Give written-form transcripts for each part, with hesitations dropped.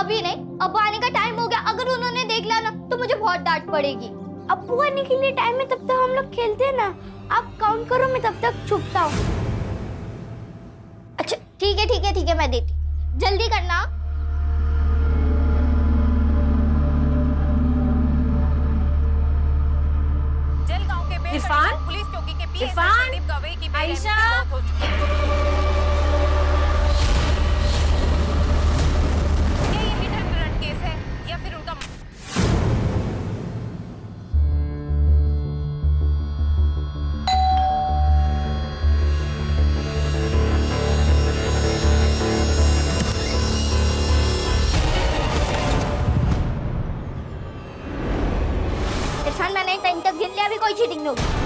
अभी नहीं, अब आने का टाइम हो गया। अगर उन्होंने देख लिया ना तो मुझे बहुत डांट पड़ेगी। अब्बू आने के लिए टाइम है, तब तक हम लोग खेलते हैं ना। आप काउंट करो, मैं तब तक छुपता हूँ। अच्छा ठीक है ठीक है ठीक है, मैं देती। जल्दी करना। जलगांव के इरफान? पुलिस चौकी के पीएसआई इरफान? संदीप गवई की बेरहमी से आयशा? मौत हो चुकी है। क्या ये हिट एंड रन केस है या फिर उनका इरफान मैंने 10 तक गिन लिया, अभी कोई चीटिंग नहीं होगी।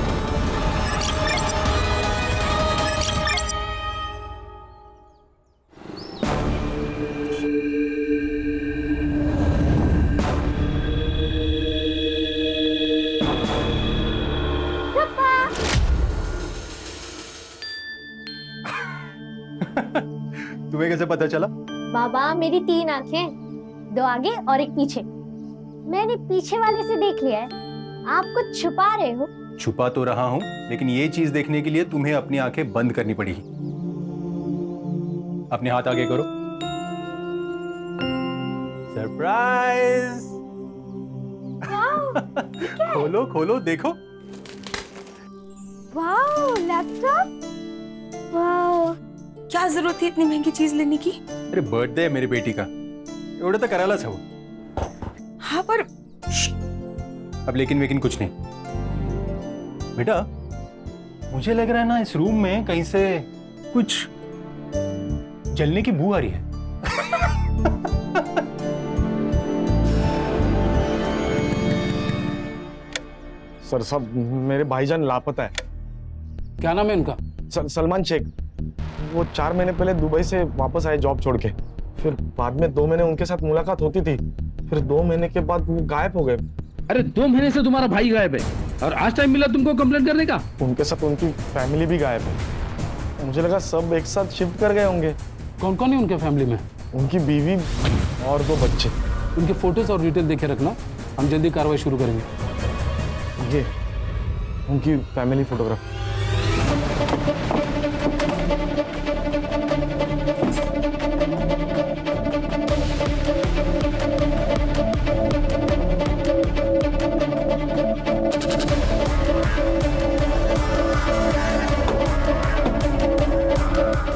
तुम्हें कैसे पता चला? बाबा मेरी 3 आंखें, 2 आगे और 1 पीछे। मैंने पीछे वाले से देख लिया है। आप कुछ छुपा रहे हो। छुपा तो रहा हूं, लेकिन ये चीज देखने के लिए तुम्हें अपनी आंखें बंद करनी पड़ी। अपने हाथ आगे करो। सरप्राइज! खोलो खोलो देखो। Wow, laptop. वाओ, क्या जरूरत थी इतनी महंगी चीज लेने की? अरे बर्थडे है मेरी बेटी का, एवढं तर करायलाच हवं। हाँ पर अब लेकिन कुछ नहीं। बेटा मुझे लग रहा है ना इस रूम में कहीं से कुछ जलने की बू आ रही है। सर साहब, मेरे भाईजान लापता है। क्या नाम है उनका? सलमान शेख। वो 4 महीने पहले दुबई से वापस आए जॉब छोड़ के। फिर बाद में 2 महीने उनके साथ मुलाकात होती थी। फिर 2 महीने के बाद वो गायब हो गए। अरे 2 महीने से तुम्हारा भाई गायब है और आज टाइम मिला तुमको कंप्लेंट करने का? उनके साथ उनकी फैमिली भी गायब है। मुझे लगा सब एक साथ शिफ्ट कर गए होंगे। कौन कौन है उनके फैमिली में? उनकी बीवी और 2 बच्चे। उनके फोटोज और डिटेल देखे रखना, हम जल्दी कार्रवाई शुरू करेंगे। ये उनकी family photograph.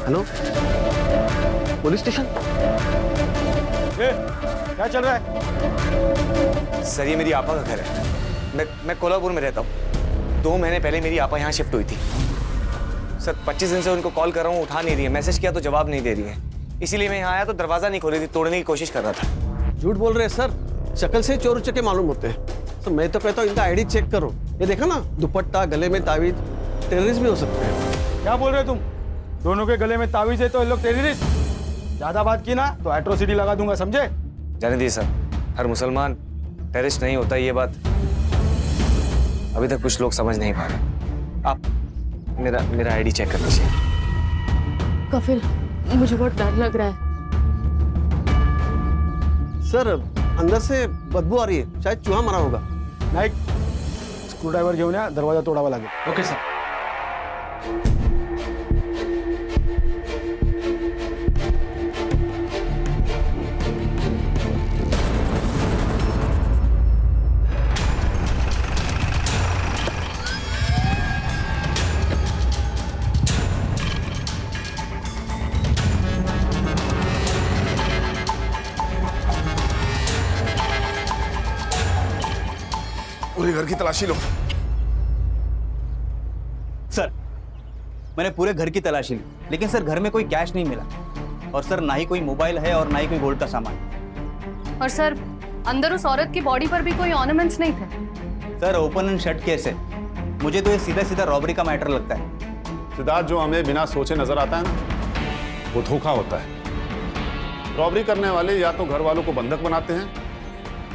Hello, police station? क्या चल रहा है? सर ये मेरी आपा का घर है। मैं कोल्हापुर में रहता हूँ। 2 महीने पहले मेरी आपा यहाँ शिफ्ट हुई थी। सर 25 दिन से उनको कॉल कर रहा हूँ, उठा नहीं रही है। मैसेज किया तो जवाब नहीं दे रही है। इसीलिए मैं यहाँ आया तो दरवाजा नहीं खोली थी, तोड़ने की कोशिश कर रहा था। झूठ बोल रहे हैं सर, शक्ल से चोर उचक्के मालूम होते हैं। तो मैं तो कहता हूँ इनका आईडी चेक करो। ये देखा ना, दुपट्टा, गले में तावीज, टेररिस्ट भी हो सकते हैं। क्या बोल रहे हो तुम? दोनों के गले में तावीज है तो ये लोग टेररिस्ट। ज्यादा बात की ना तो एट्रोसिटी लगा दूंगा, समझे? जाने दीजिए सर, हर मुसलमान टेररिस्ट नहीं होता। ये बात अभी तक कुछ लोग समझ नहीं पा रहे। आप मेरा आईडी चेक कर लीजिए। कफिल, मुझे बहुत डर लग रहा है। सर अंदर से बदबू आ रही है, शायद चूहा मरा होगा। नाईक, स्क्रू ड्रायव्हर घेऊन या, दरवाजा तोडावा लागेल। Okay sir. पूरे घर की तलाशी लो। सर मैंने पूरे घर की तलाशी ली, लेकिन सर घर में कोई कैश नहीं मिला। और सर ना ही कोई मोबाइल है और ना ही कोई गोल्ड का सामान। और सर अंदर उस औरत की बॉडी पर भी कोई ऑर्नामेंट्स नहीं थे। Sir open and shut case है। मुझे तो ये सीधा सीधा रॉबरी का मैटर लगता है। सिद्धार्थ, जो हमें बिना सोचे नजर आता है ना, वो धोखा होता है। रॉबरी करने वाले या तो घर वालों को बंधक बनाते हैं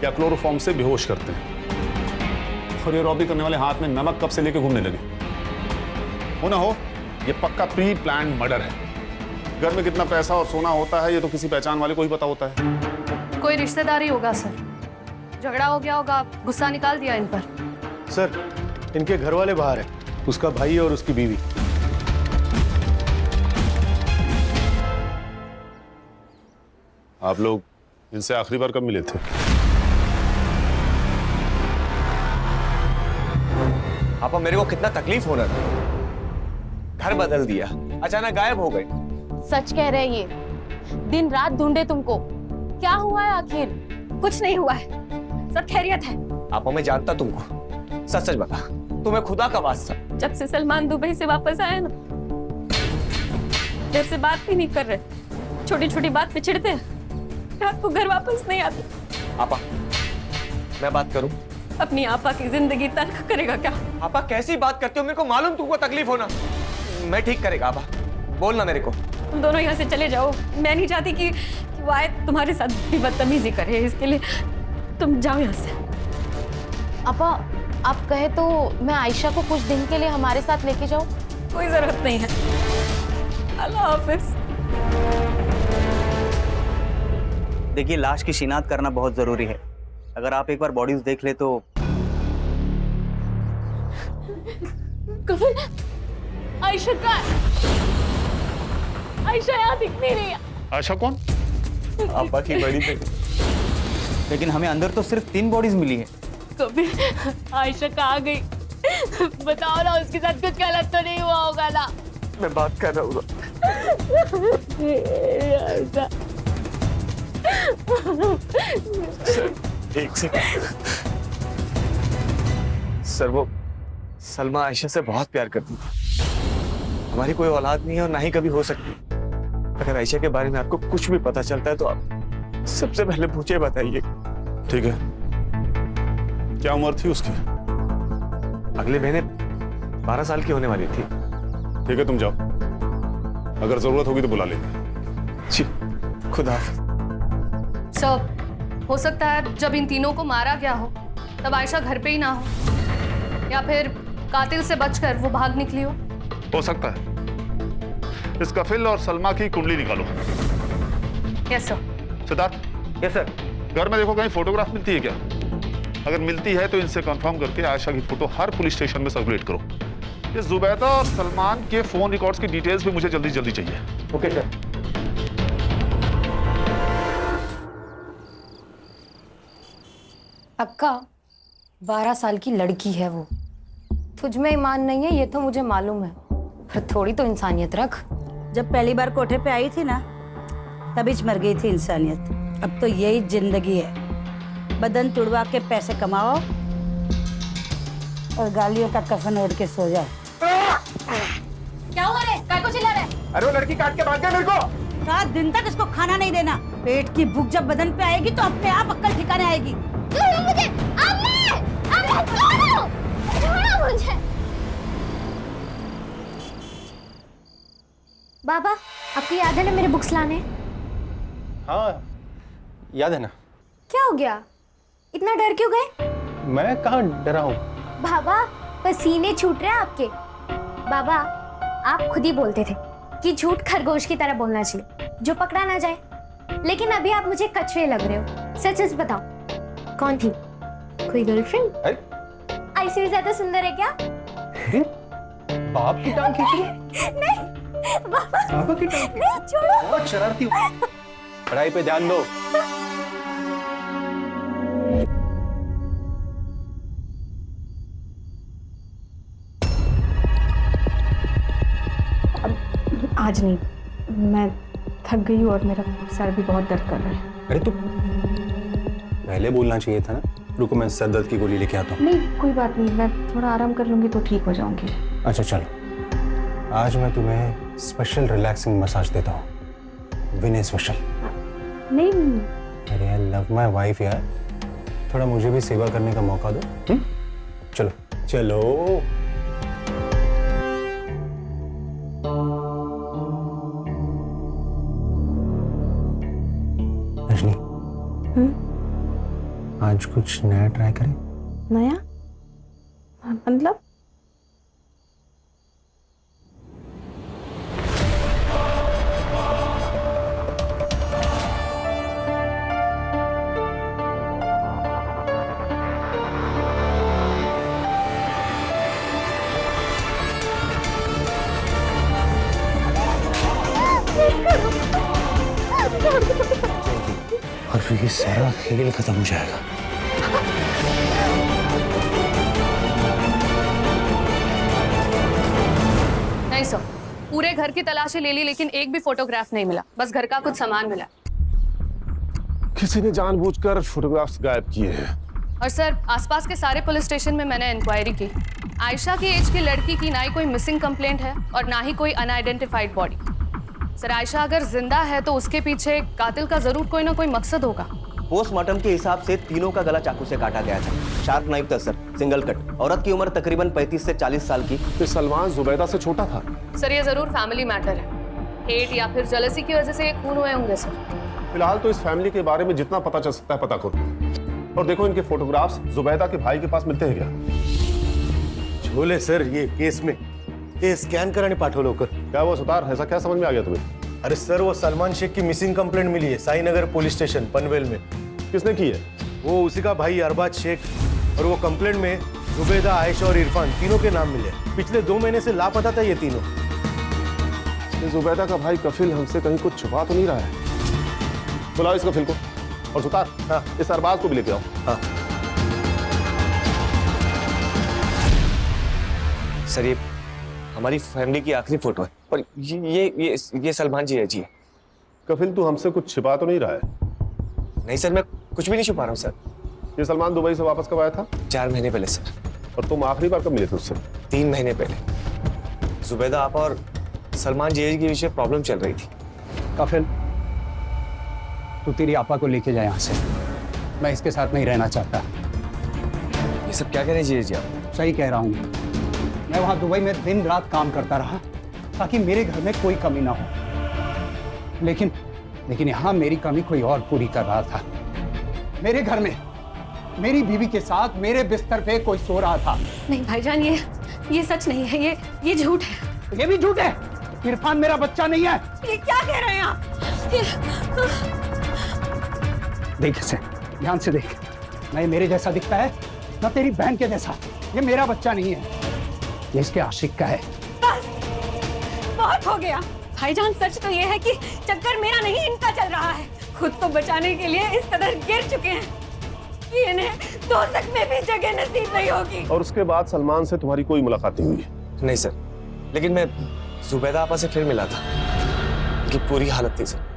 या क्लोरोफॉर्म से बेहोश करते हैं। और ये रॉबरी करने वाले हाथ में नमक कब से लेके घूमने लगे। हो ना हो, ये पक्का प्री प्लान मर्डर है। घर में कितना पैसा और सोना होता है ये तो किसी पहचान वाले को ही पता होता है। कोई रिश्तेदार ही होगा सर। झगड़ा हो गया होगा, गुस्सा निकाल दिया इन पर। सर इनके घर वाले बाहर है, उसका भाई और उसकी बीवी। आप लोग इनसे आखिरी बार कब मिले थे? पापा मेरे को कितना तकलीफ होना था, घर बदल दिया, अचानक गायब हो गए। सच कह रहे ये, दिन रात ढूंढे तुमको। क्या हुआ है आखिर? कुछ नहीं हुआ है, सब खैरियत है। पापा मैं जानता तुमको, सच सच बता, तुम्हें खुदा का वास्ता। जब से सलमान दुबई से वापस आया ना, देर से बात भी नहीं कर रहे, छोटी छोटी बात पे चिढ़ते हैं, रात को घर वापस नहीं आते। पापा मैं बात करूं? अपनी आपा की जिंदगी तल्ख करेगा क्या? पापा कैसी बात करते हो, मेरे को मालूम तुमको तकलीफ होना। मैं ठीक करेगा पापा, बोलना मेरे को। तुम दोनों यहाँ से चले जाओ, मैं नहीं चाहती कि वो आए तुम्हारे साथ भी बदतमीजी करे, इसके लिए तुम जाओ यहाँ से। आपा आप कहे तो मैं आयशा को कुछ दिन के लिए हमारे साथ लेके जाऊं? कोई जरूरत नहीं है, अल्लाह हाफिज। देखिए, लाश की शिनाख्त करना बहुत जरूरी है। अगर आप एक बार बॉडीज देख ले तो। कफन आयशा का, आयशा यहाँ दिख नहीं रही है। आयशा कौन? पापा की बड़ी बेटी। लेकिन हमें अंदर तो सिर्फ 3 बॉडीज मिली है। कभी आयशा कहाँ गई? बताओ ना, उसके साथ कुछ गलत तो नहीं हुआ होगा ना? मैं बात कर रहा हूँ। एक सेकंड सर, वो सलमा आयशा से बहुत प्यार करती थी। हमारी कोई औलाद नहीं है और ना ही कभी हो सकती। अगर आयशा के बारे में आपको कुछ भी पता चलता है तो आप सबसे पहले मुझे बताइए। ठीक है, क्या उम्र थी उसकी? अगले महीने 12 साल की होने वाली थी। ठीक है, तुम जाओ, अगर जरूरत होगी तो बुला लेंगे। जी, खुदा हाफिज। सर, हो सकता है जब इन तीनों को मारा गया हो तब आयशा घर पे ही ना हो, या फिर कातिल से बचकर वो भाग निकली हो सकता है। इस कफिल और सलमा की कुंडली निकालो। Yes sir. Siddharth, yes sir. घर में देखो कहीं फोटोग्राफ मिलती है क्या? अगर मिलती है तो इनसे कंफर्म करके आयशा की फोटो हर पुलिस स्टेशन में सर्कुलेट करो। ये जुबैदा और सलमान के फोन रिकॉर्ड्स की डिटेल्स भी मुझे जल्दी जल्दी चाहिए। Okay sir. अक्का 12 साल की लड़की है वो। तुझ में ईमान नहीं है ये तो मुझे मालूम है, पर थोड़ी तो इंसानियत रख। जब पहली बार कोठे पे आई थी ना, तभी मर गई थी इंसानियत। अब तो यही जिंदगी है, बदन तुड़वा के पैसे कमाओ और गालियों का कफन ओढ़ के सो जाओ। क्या हुआ रे? काय को चिल्ला रहा है? अरे वो लड़की काट के भाग गई मेरे को। 7 दिन तक इसको खाना नहीं देना। पेट की भूख जब बदन पे आएगी तो अपने आप अक्ल ठिकाने आएगी। छोड़ो मुझे, अम्मी! अम्मी छोड़ो! छोड़ो मुझे! बाबा, आपको याद है ना मेरे बुक्स लाने? हाँ याद है ना। क्या हो गया, इतना डर क्यों गए? मैं कहाँ डरा हूँ। बाबा, पसीने छूट रहे हैं आपके। बाबा, आप खुद ही बोलते थे कि झूठ खरगोश की तरह बोलना चाहिए जो पकड़ा ना जाए, लेकिन अभी आप मुझे कछुए लग रहे हो। सच सच बताओ, कौन थी? कोई गर्लफ्रेंड? ऐसे भी ज्यादा सुंदर है क्या? बाप की टांग खींची? नहीं बाबा, पापा की टांग? नहीं, छोड़ो। बहुत शरारती हो। पढ़ाई पे ध्यान दो। आज नहीं, मैं थक गई हूँ और मेरा सर भी बहुत दर्द कर रहा है। अरे तो पहले बोलना चाहिए था ना। रुको मैं सर दर्द की गोली लेके आता हूँ। नहीं कोई बात नहीं, मैं थोड़ा आराम कर लूंगी तो ठीक हो जाऊंगी। अच्छा चलो, आज मैं तुम्हें स्पेशल रिलैक्सिंग मसाज देता हूँ। विनय स्पेशल। नहीं अरे आई लव माय वाइफ यार, थोड़ा मुझे भी सेवा करने का मौका दो। चलो चलो। रजनी, आज कुछ नया ट्राई करें? नया मतलब? तो ये सारा खेल खत्म हो जाएगा। नहीं सर, पूरे घर की तलाशी ले ली लेकिन एक भी फोटोग्राफ नहीं मिला, बस घर का कुछ सामान मिला। किसी ने जानबूझकर फोटोग्राफ्स गायब किए हैं। और सर, आसपास के सारे पुलिस स्टेशन में मैंने इंक्वायरी की। आयशा की एज की लड़की की ना ही कोई मिसिंग कंप्लेंट है और ना ही कोई अनआइडेंटिफाइड बॉडी। सर, आयशा अगर जिंदा है तो उसके पीछे कातिल का जरूर कोई ना कोई मकसद होगा। पोस्टमार्टम के हिसाब से तीनों का गला चाकू से काटा गया था। शार्प नाइफ था सर, सिंगल कट। औरत की उम्र तकरीबन 35 से 40 साल की। फिर सलमान जुबैदा से छोटा था। सर, ये जरूर फैमिली मैटर है। हेट या फिर जेलसी की वजह से ये खून हुए होंगे सर। फिलहाल तो इस फैमिली के बारे में जितना पता चल सकता है पता करो। और देखो, इनके फोटोग्राफ्स जुबैदा के भाई के पास मिलते हैं क्या? झोले सर, ये केस में ये स्कॅन कराने पाठवलं लवकर। क्या वो सुतार, ऐसा क्या समझ में आ गया तुम्हें? अरे सर, वो सलमान शेख की मिसिंग कंप्लेंट मिली है साईनगर पुलिस स्टेशन पनवेल में। किसने की है? वो उसी का भाई अरबाज शेख। और वो कंप्लेंट में जुबैदा, आयशा और इरफान तीनों के नाम मिले। पिछले 2 महीने से लापता था ये तीनों। ये जुबैदा का भाई कफिल हमसे कहीं कुछ छुपा तो नहीं रहा है? बुलाओ इस कफिल को। और सुतार, हाँ, इस अरबाज को भी लेके आओ। हाँ। सर, ये हमारी फैमिली की आखिरी फोटो है और ये सलमान जी है जी। कफिल, तू हमसे कुछ छिपा तो नहीं रहा है? नहीं सर, मैं कुछ भी नहीं छुपा रहा हूँ सर। ये सलमान दुबई से वापस कब आया था? 4 महीने पहले सर। और तुम आखिरी बार कब मिले थे उससे? 3 महीने पहले। जुबैदा आपा और सलमान जी के विषय प्रॉब्लम चल रही थी। कफिल, तू तेरी आपा को लेके जा यहाँ से। मैं इसके साथ नहीं रहना चाहता। ये सब क्या कह रहे हैं जी आप? सही कह रहा हूँ। मैं वहाँ दुबई में दिन रात काम करता रहा ताकि मेरे घर में कोई कमी ना हो। लेकिन यहाँ मेरी कमी कोई और पूरी कर रहा था। मेरे घर में मेरी बीवी के साथ मेरे बिस्तर पे कोई सो रहा था। नहीं भाईजान, ये सच नहीं है, ये झूठ है। ये भी झूठ है। इरफान मेरा बच्चा नहीं है। ये क्या कह रहे हैं आप? देख इसे, ध्यान से देख। ना ये मेरे जैसा दिखता है, ना तेरी बहन के जैसा। ये मेरा बच्चा नहीं है, ये इसके आशिक का है। बस, बहुत हो गया भाईजान। सच तो ये है कि चक्कर मेरा नहीं, इनका चल रहा है। खुद को बचाने के लिए इस कदर गिर चुके हैं कि इन्हें दोज़ख में भी जगह नसीब नहीं होगी। और उसके बाद सलमान से तुम्हारी कोई मुलाकात नहीं हुई? नहीं सर, लेकिन मैं जुबैदा आपा से फिर मिला था। उनकी पूरी हालत थी सर।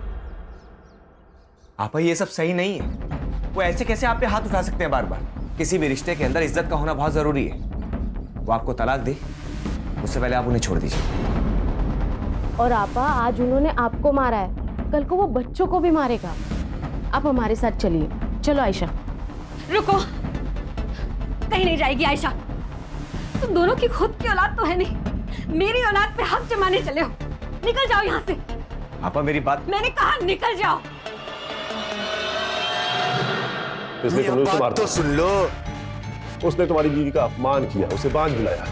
आपा, ये सब सही नहीं है। वो ऐसे कैसे आप पे हाथ उठा सकते हैं बार बार? किसी भी रिश्ते के अंदर इज्जत का होना बहुत जरूरी है। वो आपको तलाक दे, उससे पहले आप उन्हें छोड़ दीजिए। और आपा, आज उन्होंने आपको मारा है, कल को वो बच्चों को भी मारेगा। आप हमारे साथ चलिए। चलो आयशा। रुको, कहीं नहीं जाएगी आयशा। तुम दोनों की खुद की औलाद तो है नहीं, मेरी औलाद पे हक जमाने चले हो। निकल जाओ यहाँ से। आपा, मेरी बात। मैंने कहा निकल जाओ। इसलिए तुमने उसे मारा। तो सुन लो। उसने तुम्हारी बीवी का अपमान किया, उसे बांझ बुलाया,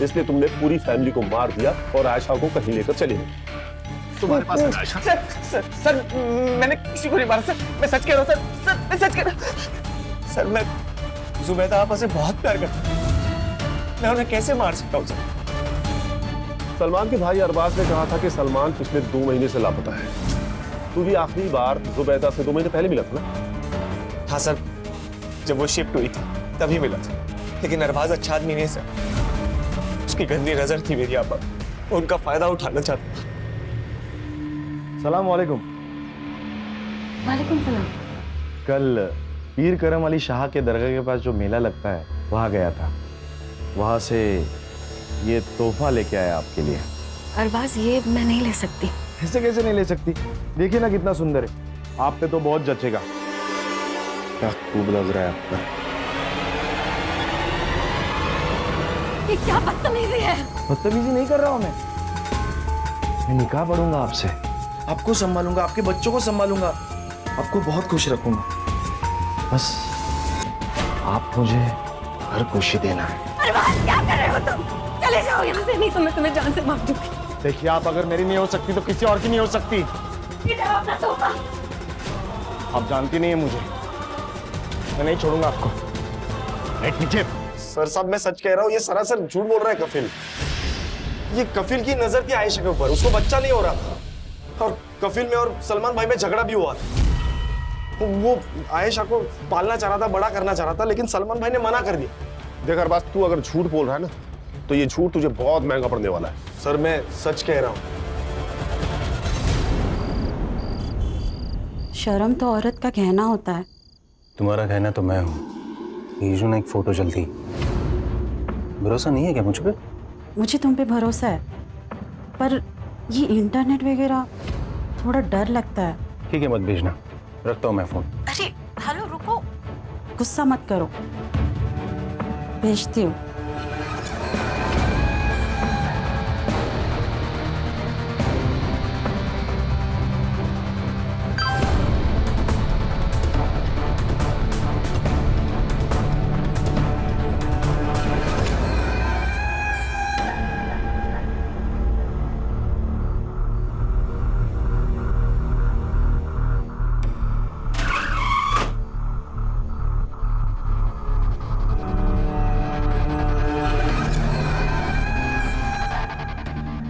इसलिए तुमने पूरी फैमिली को मार दिया और आयशा को कहीं लेकर चले गए। तुम्हारे पास है आयशा? सर, मैंने किसी को नहीं मारा सर। मैं सच कह रहा हूँ सर, मैं सच कह रहा हूँ सर। मैं जुबैदा आपा से बहुत प्यार करता हूँ। मैं उन्हें कैसे मार सकता हूँ सर? सलमान के भाई अरबाज ने कहा था कि सलमान पिछले 2 महीने से लापता है। तू भी आखिरी बार जुबैदा से 2 महीने पहले मिला था ना? हाँ सर, जब वो शिफ्ट हुई थी तभी मिला था। लेकिन अरबाज अच्छा आदमी नहीं सर। उसकी गंदी नजर थी मेरी आपा, उनका फायदा उठाना चाहता था। सलाम वालेकुम। वालेकुम सलाम। कल पीर करम अली शाह के दरगाह के पास जो मेला लगता है वहाँ गया था। वहाँ से ये तोहफा लेके आया आपके लिए। अरबाज, ये मैं नहीं ले सकती। ऐसे कैसे नहीं ले सकती? देखिए ना कितना सुंदर है, आप पे तो बहुत जचेगा। क्या खूब लग रहा है आपका। ये क्या बदतमीजी है? बदतमीजी नहीं कर रहा हूँ मैं निकाह पढ़ूंगा आपसे, आपको संभालूंगा, आपके बच्चों को संभालूंगा, आपको बहुत खुश रखूंगा। बस आप मुझे हर खुशी देना है। अरबाज, क्या कर रहे हो तुम? चले जाओ यहाँ से, नहीं तो मैं तुम्हें जान से मार दूंगी। देखिए, आप अगर मेरी नहीं हो सकती तो किसी और की नहीं हो सकती। अपना तोहफा। आप जानती नहीं है मुझे, मैं नहीं छोड़ूंगा आपको। नीचे। सर साहब, मैं सच कह रहा हूँ, ये सरासर झूठ बोल रहा है कफिल। ये कफिल की नजर थी आयशा के ऊपर, उसको बच्चा नहीं हो रहा था। और कफिल में और सलमान भाई में झगड़ा भी हुआ था। वो आयशा को पालना चाह रहा था, बड़ा करना चाह रहा था, लेकिन सलमान भाई ने मना कर दिया। देख अरबाज, तू अगर झूठ बोल रहा है ना तो ये झूठ तुझे बहुत महंगा पड़ने वाला है। सर मैं सच कह रहा हूँ। शर्म तो औरत का कहना होता है। तुम्हारा कहना तो मैं हूँ। यीशु ने एक फोटो चलती, भरोसा नहीं है क्या मुझ पे? मुझे तुम पे भरोसा है, पर ये इंटरनेट वगैरह थोड़ा डर लगता है। ठीक है, मत भेजना, रखता हूँ मैं फोन। अरे हेलो, रुको, गुस्सा मत करो, भेजती हूँ।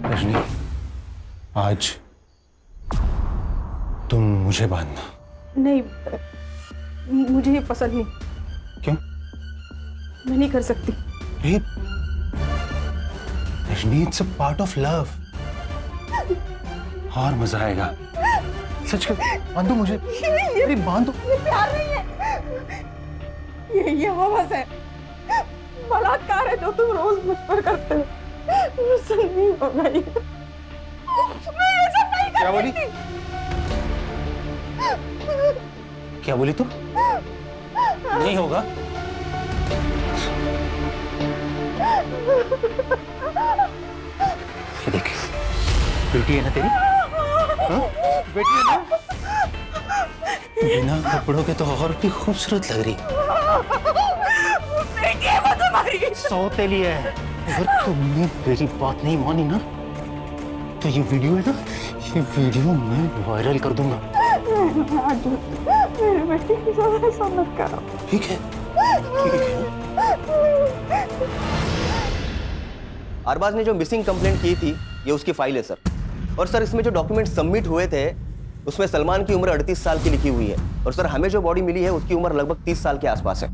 रजनी, आज तुम मुझे बांधना। नहीं, मुझे ये पसंद नहीं। क्यों? मैं नहीं कर सकती। Rajni, it's a part of love. और मजा आएगा। सच कर, बांधो मुझे। अरे बांधो। ये प्यार नहीं है, ये हवस है, बलात्कार है जो तुम रोज मुझ पर करते हो। मुझसे नहीं होगा ये। मैं ये सब नहीं कर क्या बोली? क्या बोली तुम? नहीं होगा? ये देख, बेटी है ना तेरी? हाँ? बेटी है ना? बिना कपड़ों के तो और भी खूबसूरत लग रही। बेटी है वो तुम्हारी। सौतेली है। अगर तुमने मेरी बात नहीं मानी ना तो ये वीडियो है ना, ये वीडियो मैं वायरल कर दूंगा। मेरे बेटे की साथ ऐसा मत करो। ठीक है, ठीक है। अरबाज ने जो मिसिंग कंप्लेंट की थी ये उसकी फाइल है सर। और सर इसमें जो डॉक्यूमेंट सबमिट हुए थे उसमें सलमान की उम्र 38 साल की लिखी हुई है। और सर हमें जो बॉडी मिली है उसकी उम्र लगभग 30 साल के आसपास है।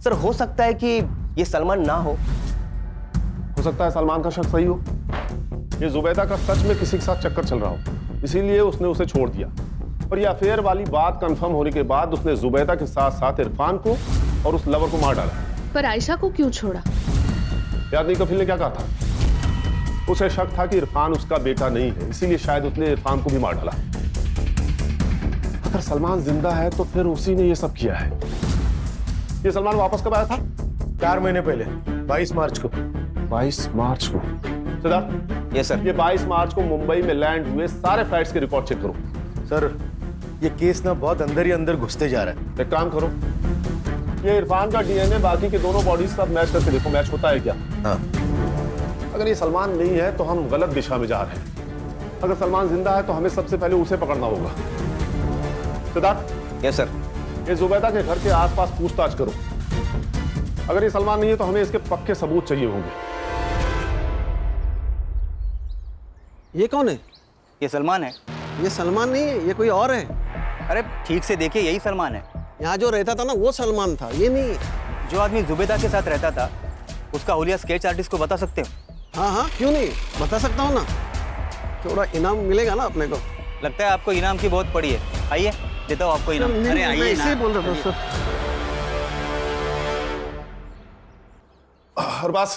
सर हो सकता है कि ये सलमान ना हो सकता है सलमान का शक सही हो। ये जुबैदा का सच में किसी के साथ चक्कर चल रहा हो, इसीलिए उसने उसे छोड़ दिया। और ये अफेयर वाली बात कंफर्म होने के बाद उसने जुबैदा के साथ साथ इरफान को और उस लवर को मार डाला। पर आयशा को क्यों छोड़ा? याद नहीं कफील ने क्या कहा था? उसे शक था कि इरफान उसका बेटा नहीं है, इसीलिए शायद उसने इरफान को भी मार डाला। अगर सलमान जिंदा है तो फिर उसी ने ये सब किया है। ये सलमान वापस कब आया था? 4 महीने पहले, 22 मार्च को। 22 मार्च को? Siddharth, yes sir. ये 22 मार्च को मुंबई में लैंड हुए सारे फ्लाइट्स के रिकॉर्ड चेक करो। सर ये केस ना बहुत अंदर ही अंदर घुसते जा रहा है। एक काम करो, ये इरफान का डीएनए बाकी के दोनों बॉडीज के साथ मैच करके देखो, मैच होता है क्या? हाँ। अगर ये सलमान नहीं है तो हम गलत दिशा में जा रहे हैं। अगर सलमान जिंदा है तो हमें सबसे पहले उसे पकड़ना होगा। सिद्धार्थ। Yes sir. ये जुबैदा के घर के आसपास पूछताछ करो। अगर ये सलमान नहीं है तो हमें इसके पक्के सबूत चाहिए होंगे। ये कौन है? ये सलमान है। ये सलमान नहीं है, ये कोई और है। अरे ठीक से देखिए, यही सलमान है। यहाँ जो रहता था ना वो सलमान था, ये नहीं है। जो आदमी जुबैदा के साथ रहता था उसका हुलिया स्केच आर्टिस्ट को बता सकते हो? हाँ हाँ, क्यों नहीं, बता सकता हूँ ना। थोड़ा इनाम मिलेगा ना अपने को। लगता है आपको इनाम की बहुत पड़ी है। आइए देता हूँ आपको इनाम। अरे आइए, ऐसे ही बोल रहा था सर। अरबाज,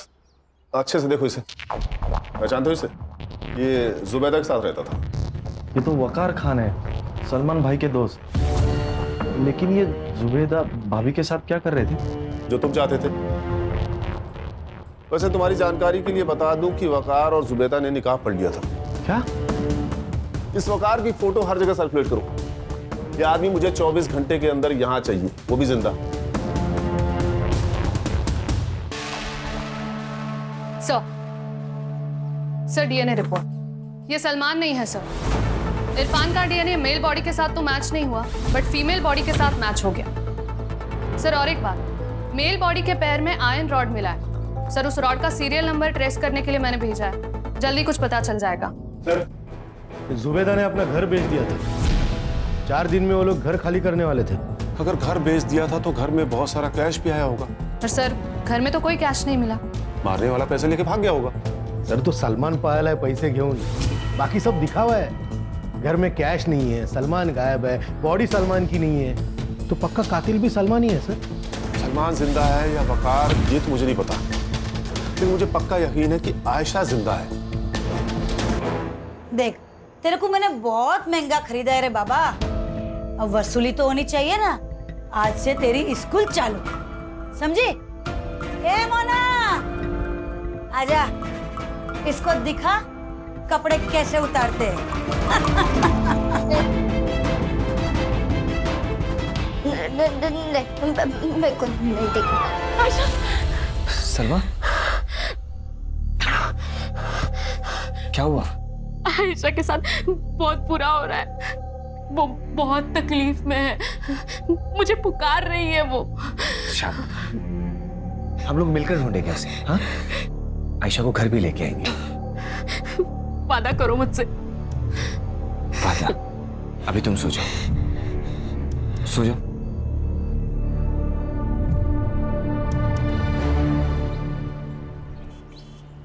अच्छे से देखो इसे, पहचानते हो इसे? ये जुबैदा के साथ रहता था। ये तो वकार खान है, सलमान भाई के दोस्त। लेकिन ये जुबैदा भाभी के साथ क्या कर रहे थे? जो तुम चाहते थे। वैसे तुम्हारी जानकारी के लिए बता दूं कि वकार और जुबैदा ने निकाह पढ़ लिया था। क्या? इस वकार की फोटो हर जगह सर्कुलेट करो। ये आदमी मुझे 24 घंटे के अंदर यहां चाहिए, वो भी जिंदा। Sir DNA report. ये सलमान नहीं है सर। इरफान का डीएनए मेल बॉडी के साथ तो मैच नहीं हुआ, बट फीमेल बॉडी के साथ मैच हो गया। सर और एक बात, मेल बॉडी के पैर में आयरन रॉड मिला है। सर उस रॉड का सीरियल नंबर ट्रेस करने के लिए मैंने भेजा है, जल्दी कुछ पता चल जाएगा। सर जुबैदा ने अपना घर बेच दिया था, 4 दिन में वो लोग घर खाली करने वाले थे। अगर घर बेच दिया था तो घर में बहुत सारा कैश भी आया होगा। पर सर घर में तो कोई कैश नहीं मिला। मारने वाला पैसे लेके भाग गया होगा। सर तो सलमान पायल है पैसे घेऊन, बाकी सब दिखावा है। घर में कैश नहीं है, सलमान गायब है, बॉडी सलमान की नहीं है, तो पक्का कातिल भी सलमान ही है सर। सलमान जिंदा है या वकार ये तो मुझे नहीं पता, लेकिन मुझे पक्का यकीन है कि आयशा जिंदा है। देख, तेरे को मैंने बहुत महंगा खरीदा है रे बाबा, अब वसूली तो होनी चाहिए ना। आज से तेरी स्कूल चालू, समझी? ए मोना, आजा, इसको दिखा कपड़े कैसे उतारते हैं। मेरे को नहीं देखना। आयशा। सलमा, क्या हुआ? आयशा के साथ बहुत बुरा हो रहा है, वो बहुत तकलीफ में है, मुझे पुकार रही है वो। हम लोग मिलकर ढूंढेंगे उसे, हाँ? आयशा को घर भी लेके आएंगे। वादा करो मुझसे। वादा? अभी तुम सो जाओ, सो जाओ।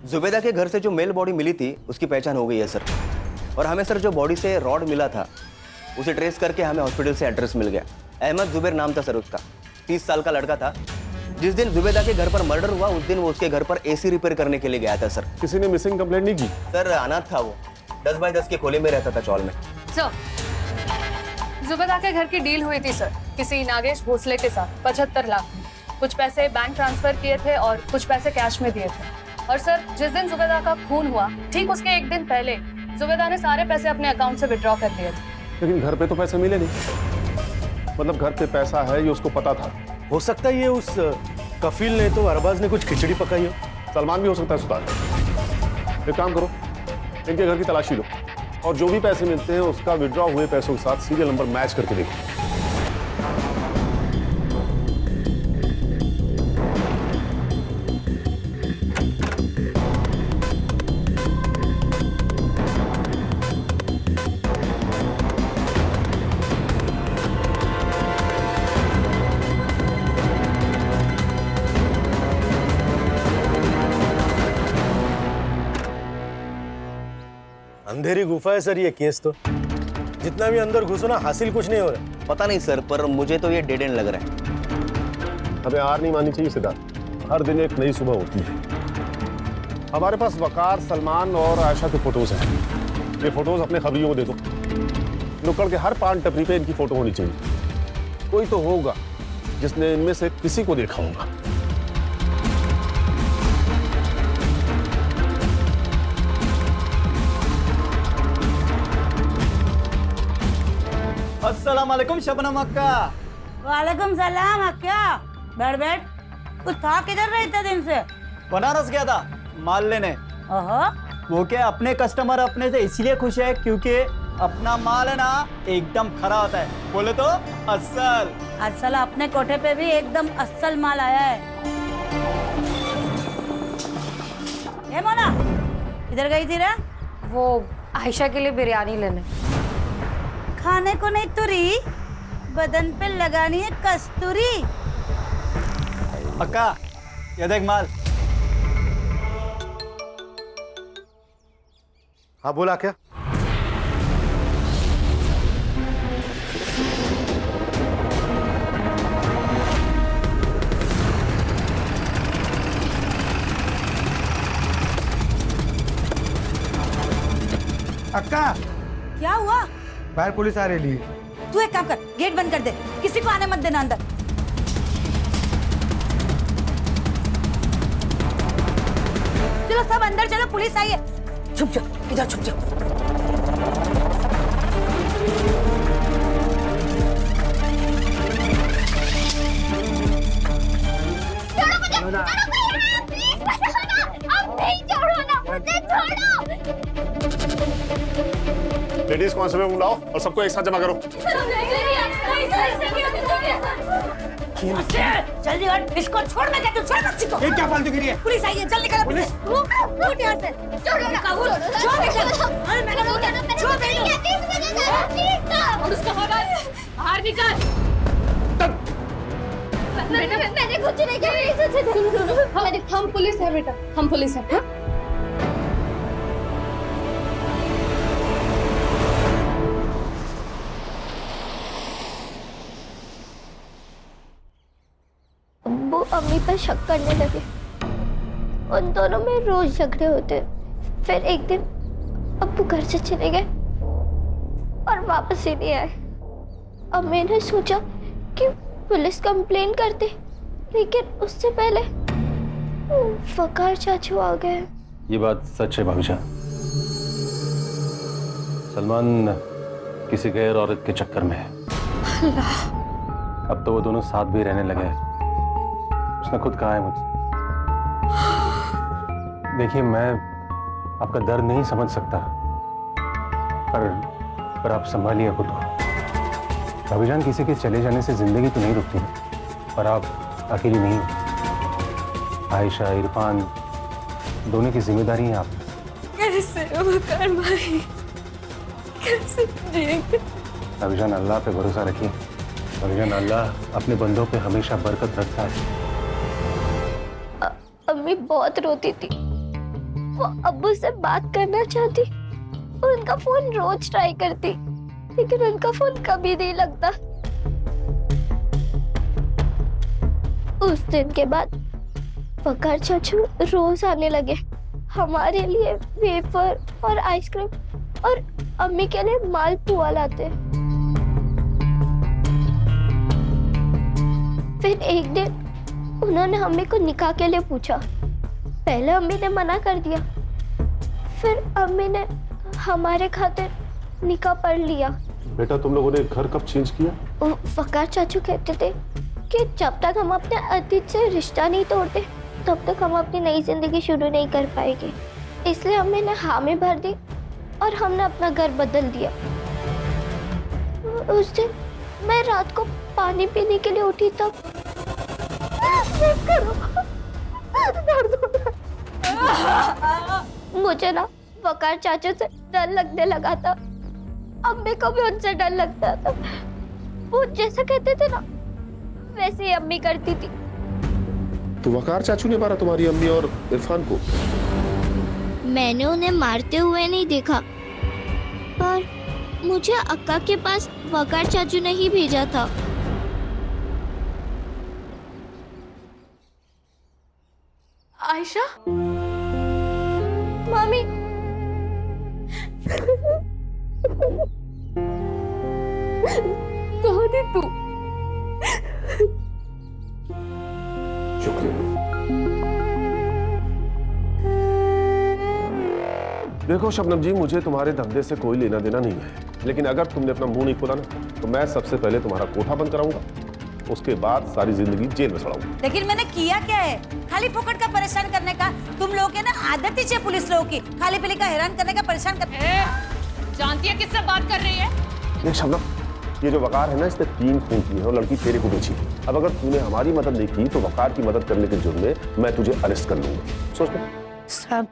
जुबेदा के घर से जो मेल बॉडी मिली थी उसकी पहचान हो गई है सर, और हमें सर जो बॉडी से रॉड मिला था उसे ट्रेस करके हमें हॉस्पिटल से एड्रेस मिल गया। अहमद जुबेर नाम था सर उसका, 30 साल का लड़का था। जिस दिन जुबेदा के घर पर मर्डर हुआ उस दिन वो उसके घर पर एसी रिपेयर करने के लिए गया था सर। किसी ने मिसिंग कंप्लेंट नहीं की? सर अनाथ था वो, 10 बाय 10 के खोले में रहता था चौल में। सर, जुबेदा के घर की डील हुई थी सर किसी नागेश भोसले के साथ 75 लाख। कुछ पैसे बैंक ट्रांसफर किए थे और कुछ पैसे कैश में दिए थे। और सर जिस दिन जुबेदा का खून हुआ ठीक उसके एक दिन पहले जुबेदा ने सारे पैसे अपने अकाउंट से विड्रॉ कर दिए थे। लेकिन घर पे तो पैसे मिले नहीं, मतलब घर पे पैसा है ये उसको पता था। हो सकता है ये उस कफील ने तो अरबाज ने कुछ खिचड़ी पकाई हो। सलमान भी हो सकता है सुधार। एक काम करो, इनके घर की तलाशी लो और जो भी पैसे मिलते हैं उसका विड्रॉ हुए पैसों के साथ सीरियल नंबर मैच करके देखो। अंधेरी गुफा है सर ये केस तो, जितना भी अंदर घुसो ना हासिल कुछ नहीं हो रहा। पता नहीं सर, पर मुझे तो ये डेड एंड लग रहा है। हमें हार नहीं माननी चाहिए सिद्धार्थ, हर दिन एक नई सुबह होती है। हमारे पास वकार, सलमान और आयशा के फोटोज हैं। ये फोटोज अपने खबरियों को दे दो, नुक्कड़ के हर पान टपरी पे इनकी फोटो होनी चाहिए। कोई तो होगा जिसने इनमें से किसी को देखा होगा। अस्सलाम वालेकुम शबनम अक्का। वालेकुम सलाम अक्का। बैठ बैठ। कुछ था किधर रहे इतने दिन से? बनारस गया था माल लेने। वो क्या अपने कस्टमर अपने से इसलिए खुश है क्योंकि अपना माल है ना एकदम खरा होता है। बोले तो अस्सल। अस्सल अपने कोठे पे भी एकदम अस्सल माल आया है। ए मोना, किधर गई थी रे? वो आयशा के लिए बिरयानी लेने। खाने को नहीं तुरी, बदन पे लगानी है कस्तूरी। अक्का ये देख माल। हाँ बोला क्या? अक्का क्या हुआ? बाहर पुलिस आ रही है। तू एक काम कर, गेट बंद कर दे, किसी को आने मत देना अंदर। चलो सब अंदर चलो, पुलिस आई है। छुप जाओ, इधर छुप जाओ। लेडीज कांस्टेबल बुलाओ और सबको एक साथ जमा करो। जल्दी हट, इसको छोड़। मैं कहती हूँ छोड़ बच्ची को। ये क्या फालतू गिरी है? पुलिस आई है, जल्दी करो। पुलिस उठ यहाँ से। छोड़ो ना, छोड़। अरे मैंने बोला छोड़। और उसका हवाला कुछ नहीं किया। अरे हम पुलिस है बेटा, हम पुलिस है। हाँ? वो अम्मी पर शक करने लगे। उन दोनों में रोज झगड़े होते। फिर एक दिन अब्बू घर से चले गए और वापस ही नहीं आए। अब मैंने सोचा कि पुलिस कंप्लेन करते, लेकिन उससे पहले वकार चाचू आ गए। ये बात सच है भाभी जान। सलमान किसी गैर औरत के चक्कर में है। अब तो वो दोनों साथ भी रहने लगे हैं। उसने खुद कहा है मुझसे। देखिए, मैं आपका दर्द नहीं समझ सकता, पर आप संभालिए खुद को। भाभी जान, किसी के चले जाने से जिंदगी तो नहीं रुकती, पर आप अकेली नहीं हो। आयशा, इरफान दोनों की जिम्मेदारी है आप। कैसे वकार भाई, कैसे जिएंगे? भाभी जान, अल्लाह पे भरोसा रखिए। भाभी जान, अल्लाह अपने बंदों पे हमेशा बरकत रखता है। अम्मी बहुत रोती थी। वो अब्बू से बात करना चाहती और उनका फोन रोज ट्राई करती, लेकिन उनका फोन कभी नहीं लगता। उस दिन के बाद वकार चाचू रोज आने लगे। हमारे लिए वेफर और आइसक्रीम और अम्मी के लिए मालपुआ लाते। फिर एक दिन उन्होंने अम्मी को निकाह के लिए पूछा। पहले अम्मी ने मना कर दिया, फिर अम्मी ने हमारे खातिर निकाह पढ़ लिया। बेटा, तुम लोगों ने घर कब चेंज किया? वकार चाचू कहते थे कि जब तक हम अपने अतीत से रिश्ता नहीं तोड़ते, तब तक हम अपनी नई जिंदगी शुरू नहीं कर पाएंगे। इसलिए अम्मी ने हामी भर दी और हमने अपना घर बदल दिया। उस दिन मैं रात को पानी पीने के लिए उठी, तब मुझे ना वकार चाचा से डर लगने लगा था। अम्मी को भी उनसे डर लगता था। वो जैसा कहते थे ना, वैसे ही अम्मी करती थी। तो वकार चाचू ने मारा तुम्हारी अम्मी और इरफान को? मैंने उन्हें मारते हुए नहीं देखा, पर मुझे अक्का के पास वकार चाचू ने ही भेजा था। आयशा, मामी, कहाँ थी तू? देखो शबनम जी, मुझे तुम्हारे धंधे से कोई लेना देना नहीं है, लेकिन अगर तुमने अपना मुंह नहीं खोला ना, तो मैं सबसे पहले तुम्हारा कोठा बंद कराऊंगा, उसके बाद सारी जिंदगी जेल में सड़ाऊंगा। लेकिन मैंने किया क्या है? खाली फोकट का परेशान करने का। तुम लोगों के ना आदत ही है पुलिस लोगों की, खाली पीली का हैरान करने का, परेशान करने। जानती है किससे बात कर रही है? देख शबनम, ये जो वकार है ना, इसने 3 खून किए हैं और लड़की तेरे को बेची। अब अगर तूने हमारी मदद नहीं की तो वकार की मदद करने के जुर्म में मैं तुझे अरेस्ट कर लूंगा। सोच ले। साहब,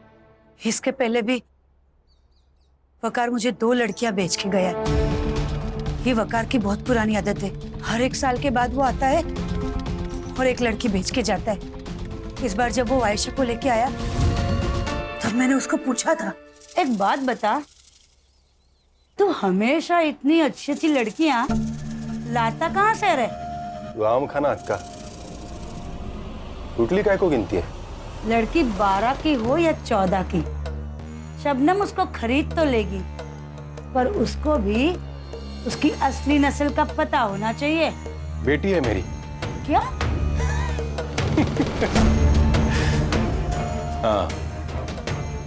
इसके पहले भी वकार मुझे 2 लड़कियां बेच के गया। ये वकार की बहुत पुरानी आदत है। हर 1 साल के बाद वो आता है और एक लड़की बेच के जाता है। इस बार जब वो आयशा को लेके आया, तब मैंने उसको पूछा था, एक बात बता, तू हमेशा इतनी अच्छी अच्छी लड़कियां लाता कहाँ से रे? गाँव खाना अक्का, टुटली काय को गिनती है? लड़की 12 की हो या 14 की, शबनम उसको खरीद तो लेगी, पर उसको भी उसकी असली नस्ल का पता होना चाहिए। बेटी है मेरी। क्या? हाँ,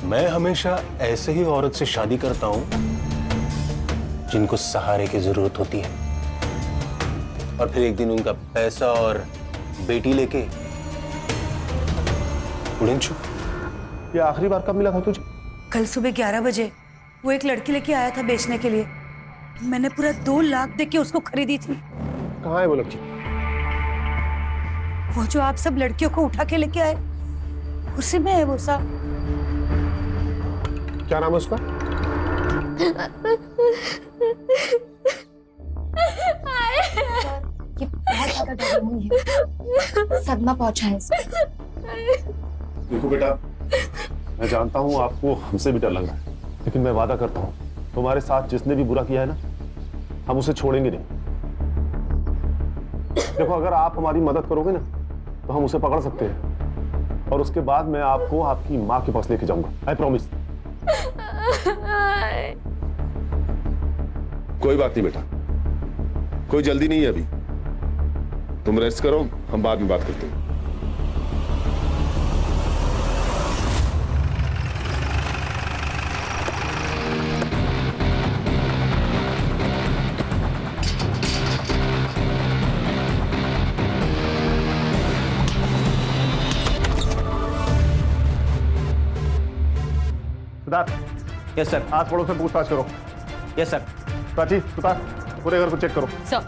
मैं हमेशा ऐसे ही औरत से शादी करता हूँ जिनको सहारे की जरूरत होती है, और फिर एक दिन उनका पैसा और बेटी लेके उड़न छुप। ये आखिरी बार कब मिला था तुझे? कल सुबह 11 बजे वो एक लड़की लेके आया था बेचने के लिए। मैंने पूरा 2 लाख दे के उसको खरीदी थी। कहाँ है वो लड़की? वो जो आप सब लड़कियों को उठा के लेके आए, उसी में है वो साहब। क्या नाम है उसका? ये बहुत का डर नहीं है, सदमा पहुंचा है इसको। देखो बेटा, मैं जानता हूँ आपको हमसे भी डर लग रहा है, लेकिन मैं वादा करता हूँ तुम्हारे साथ जिसने भी बुरा किया है ना, हम उसे छोड़ेंगे नहीं। देखो, अगर आप हमारी मदद करोगे ना तो हम उसे पकड़ सकते हैं, और उसके बाद मैं आपको आपकी माँ के पास लेके जाऊंगा। I promise. कोई बात नहीं बेटा, कोई जल्दी नहीं है अभी, तुम रेस्ट करो, हम बाद में बात करते हैं। Yes sir. आस पड़ोस से पूछताछ करो। Yes sir. प्राची, सुतार, पूरे घर को चेक करो। सर।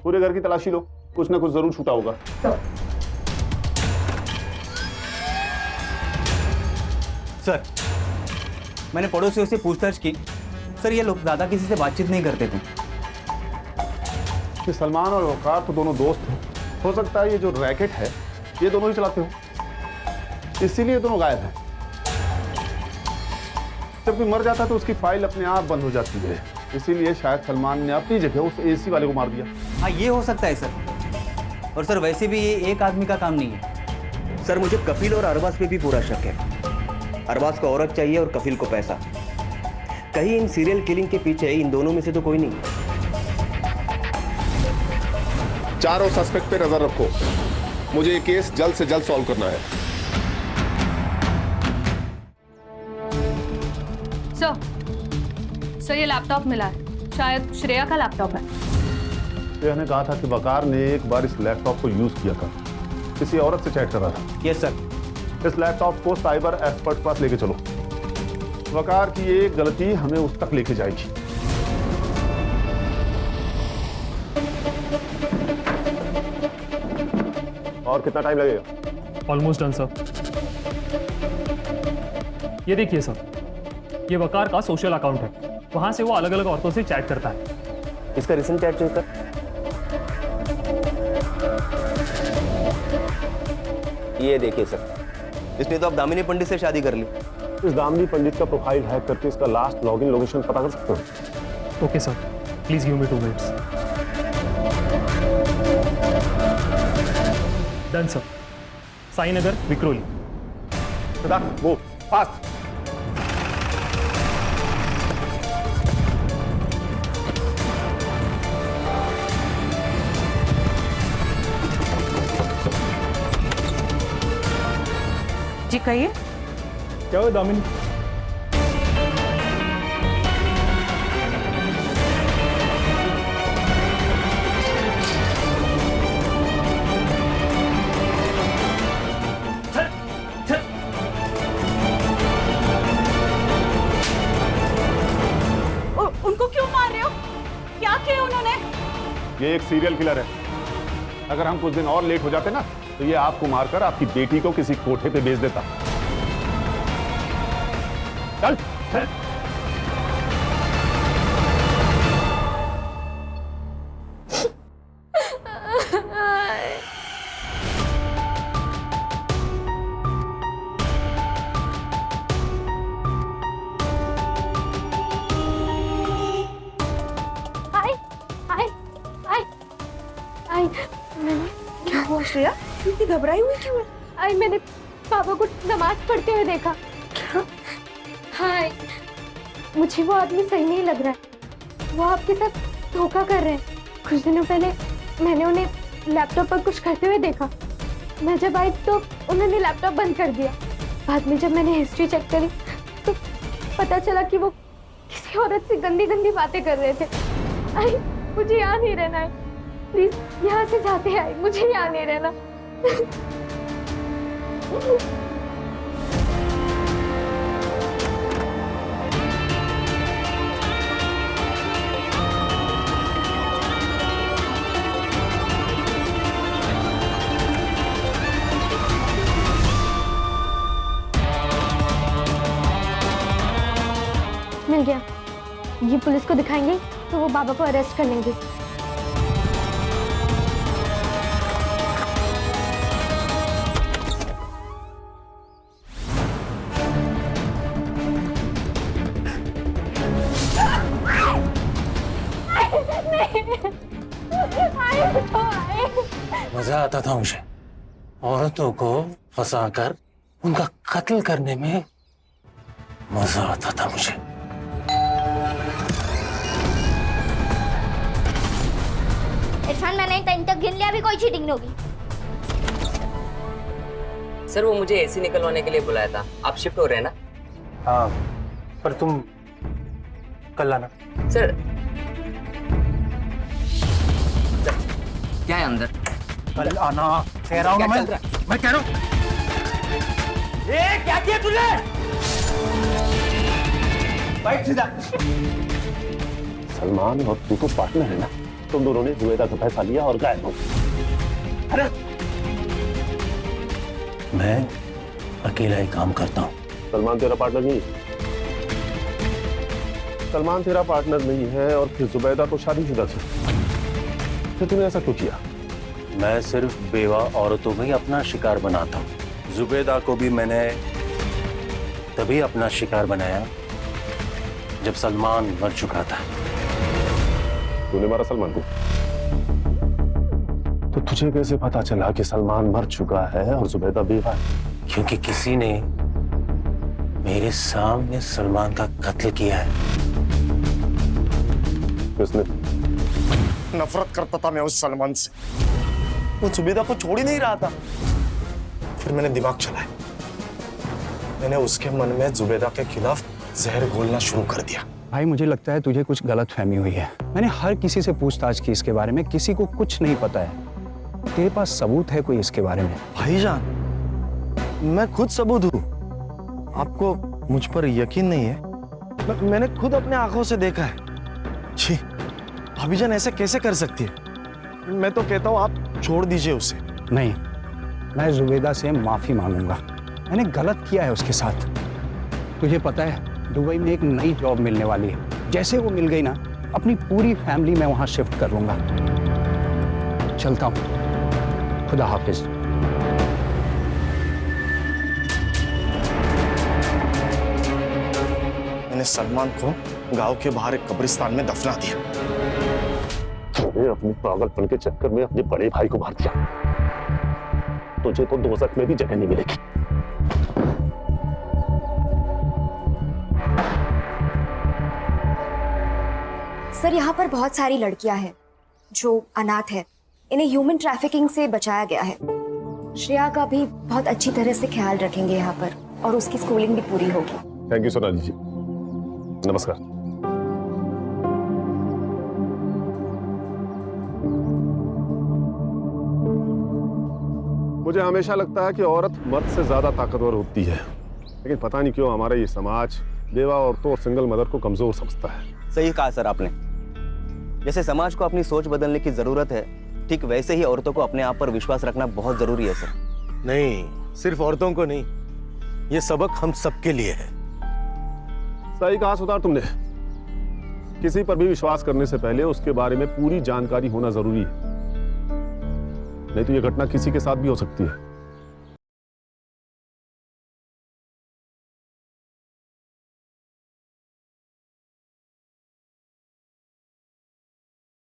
पूरे घर की तलाशी लो, कुछ ना कुछ जरूर छूटा होगा। सर, मैंने पड़ोसियों से पूछताछ की। सर, ये लोग ज्यादा किसी से बातचीत नहीं करते थे। कि सलमान और वकार तो दोनों दोस्त हैं। हो सकता है ये जो रैकेट है ये दोनों ही चलाते हो, इसीलिए दोनों गायब हैं। जब कोई मर जाता है तो उसकी फाइल अपने आप बंद हो जाती है, इसीलिए शायद सलमान ने अपनी जगह उस एसी वाले को मार दिया। हाँ, ये हो सकता है सर। और सर, वैसे भी ये एक आदमी का काम नहीं है। सर, मुझे कपिल और अरबाज पे भी पूरा शक है। अरबाज को औरत चाहिए और कपिल को पैसा। कहीं इन सीरियल किलिंग के पीछे इन दोनों में से तो कोई नहीं। चारों सस्पेक्ट पे नजर रखो, मुझे ये केस जल्द से जल्द सॉल्व करना है। सर, ये लैपटॉप मिला है, शायद श्रेया का लैपटॉप है। श्रेया ने कहा था कि वकार ने एक बार इस लैपटॉप को यूज किया था, किसी औरत से चैट कर रहा था। Yes sir. इस लैपटॉप को साइबर एक्सपर्ट पास लेके चलो। वकार की एक गलती हमें उस तक लेके जाएगी। और कितना टाइम लगेगा? Almost done sir. ये देखिए सर, ये वकार का सोशल अकाउंट है, वहां से वो अलग अलग औरतों से चैट करता है। इसका रिसेंट चैट चेक कर। ये देखिए सर, इसने तो अब दामिनी पंडित से शादी कर ली। इस दामिनी पंडित का प्रोफाइल हैक करके इसका लास्ट लॉगिन लोकेशन पता कर सकते हो? Okay sir, please give me 2 minutes. Done sir. Sainagar, Vikhroli. वो फास्ट। जी कहिए। क्या हुआ दामिनी? उनको क्यों मार रहे हो? क्या किया उन्होंने? ये एक सीरियल किलर है। अगर हम कुछ दिन और लेट हो जाते ना तो ये आपको मारकर आपकी बेटी को किसी कोठे पे भेज देता। चल, चल। क्या हुआ श्रेया? इतनी घबराई हुई क्यों है? आई मैंने पापा को नमाज पढ़ते हुए देखा। क्या? हाय, मुझे वो आदमी सही नहीं लग रहा है। वो आपके साथ धोखा कर रहे हैं। कुछ दिनों पहले मैंने उन्हें लैपटॉप पर कुछ करते हुए देखा। मैं जब आई तो उन्होंने लैपटॉप बंद कर दिया। बाद में जब मैंने हिस्ट्री चेक करी तो पता चला कि वो किसी औरत से गंदी गंदी बातें कर रहे थे। आई, मुझे यहाँ नहीं रहना है। प्लीज यहाँ से जाते हैं, मुझे यहाँ नहीं रहना। गया। ये पुलिस को दिखाएंगे तो वो बाबा को अरेस्ट कर लेंगे। मजा आता था मुझे औरतों को फंसाकर उनका कत्ल करने में मजा आता था मुझे। इरफान, मैंने 10 तक गिन लिया, अभी कोई चीटिंग नहीं होगी। सर वो मुझे एसी निकलवाने के लिए बुलाया था। आप शिफ्ट हो रहे हैं ना? हाँ, पर तुम कल आना। सर क्या है अंदर? कल आना कह रहा हूँ ना मैं कह रहा हूँ। क्या किया तूने? बैठ सीधा। सलमान और तू तो पार्टनर है ना, तुम दोनों ने जुबैदा का पैसा लिया और गायब हो। अरे मैं अकेला ही काम करता हूँ। सलमान तेरा पार्टनर नहीं है। सलमान तेरा पार्टनर नहीं है और फिर जुबैदा तो शादीशुदा थी, फिर तूने ऐसा क्यों किया? मैं सिर्फ बेवा औरतों को ही अपना शिकार बनाता हूँ। जुबैदा को भी मैंने तभी अपना शिकार बनाया जब सलमान मर चुका था। तूने मारा सलमान को? तो तुझे कैसे पता चला कि सलमान मर चुका है और जुबैदा बेवा है? क्योंकि किसी ने मेरे सामने सलमान का कत्ल किया है। किसने? नफरत करता था मैं उस सलमान से, वो जुबैदा को छोड़ ही नहीं रहा था। फिर मैंने दिमाग चलाया, मैंने उसके मन में जुबैदा के खिलाफ जहर घोलना शुरू कर दिया। भाई मुझे लगता है तुझे कुछ गलत फहमी हुई है। मैंने हर किसी से पूछताछ की इसके बारे में, किसी को कुछ नहीं पता है। तेरे पास सबूत है कोई इसके बारे में? भाईजान, मैं खुद सबूत हूँ। आपको मुझ पर यकीन नहीं है? मैंने खुद अपने आंखों से देखा है। छी, भाभीजान ऐसे कैसे कर सकती है? मैं तो कहता हूँ आप छोड़ दीजिए उसे। नहीं, मैं जुबैदा से माफी मांगूंगा। मैंने गलत किया है उसके साथ। तुझे पता है दुबई में एक नई जॉब मिलने वाली है। जैसे वो मिल गई ना, अपनी पूरी फैमिली मैं वहां शिफ्ट कर लूंगा। चलता हूं, खुदा हाफिज। मैंने सलमान को गांव के बाहर एक कब्रिस्तान में दफना दिया। तूने अपने पागलपन के चक्कर में अपने बड़े भाई को मार दिया। तुझे तो दोज़ख में भी जगह नहीं मिलेगी। सर यहाँ पर बहुत सारी लड़कियां हैं जो अनाथ है। इन्हें ह्यूमन ट्रैफिकिंग से बचाया गया है। श्रेया का भी बहुत अच्छी तरह से ख्याल रखेंगे यहाँ पर, और उसकी स्कूलिंग भी पूरी होगी। थैंक यू सोनाली जी, नमस्कार। मुझे हमेशा लगता है कि औरत मर्द से ज्यादा ताकतवर होती है, लेकिन पता नहीं क्यों हमारा ये समाज बेवा औरतों और सिंगल मदर को कमजोर समझता है। सही कहा सर आपने। जैसे समाज को अपनी सोच बदलने की जरूरत है, ठीक वैसे ही औरतों को अपने आप पर विश्वास रखना बहुत जरूरी है सर। नहीं, सिर्फ औरतों को नहीं, ये सबक हम सबके लिए है। सही कहा सुधार तुमने। किसी पर भी विश्वास करने से पहले उसके बारे में पूरी जानकारी होना जरूरी है, नहीं तो यह घटना किसी के साथ भी हो सकती है।